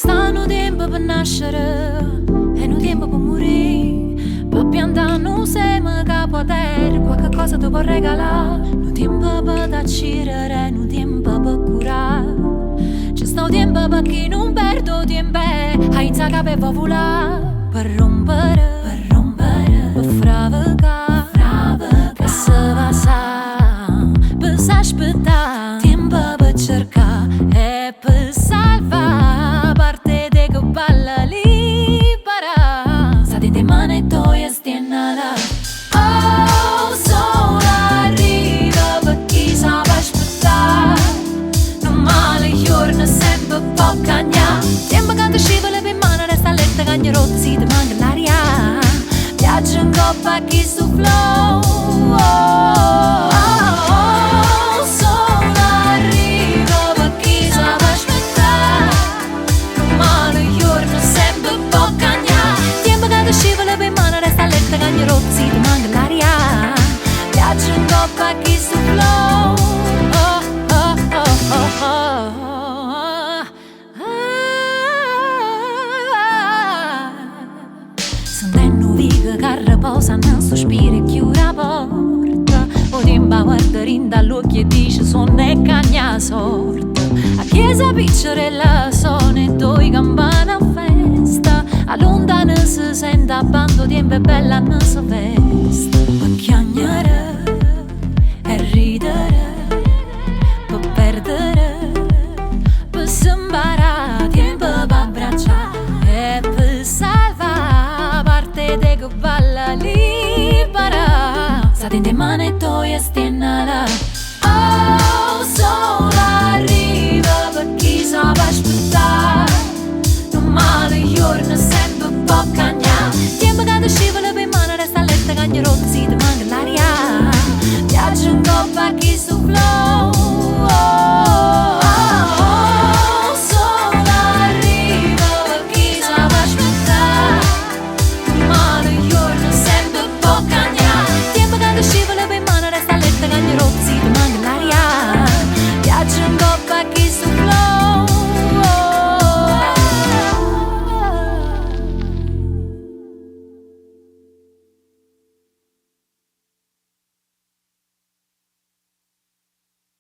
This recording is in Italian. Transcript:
Sta nu tempo per nascere e nu tempo per morire, per piantare un seme che può dare qualche cosa ti può regalare. Nu tempo per tacere, nu tempo per curare. C'è sta un tempo per chi non perde tempo, hai in sacca per volare, per rompere, per fravegare, per se passare, per s'aspettare, tempo per cercare e per salvare parte de che balla libera. Sta dentro le mani tue e stiennala. Oh, solo arriva per chi sa aspettare. Non male giorno sempre può cagnare. Tempo quando scivola per mano resta letta cagna rotta si ti manca l'aria. Viaggio in coppa chi su flow. Solo arriva per chi sa aspettare. Non male giorno sempre può cagnare. Tempo quando scivola per mano resta letta cagna rotta si ti manca l'aria. Viaggio in coppa chi su flow. Sentendo viga che riposa nel sospiro e chiude la porta. O tempo guardare in dall'occhio e dice sono e cagna sorte. A chiesa piccerella sono e due campane a festa. A lontano si sente a bando tempo è bella non si veste. Per chiagnare e ridere, per perdere, per sembrare tempo per abbracciare e per salvare parte de che balla libera. Sta dentro le mani tue e stiennala.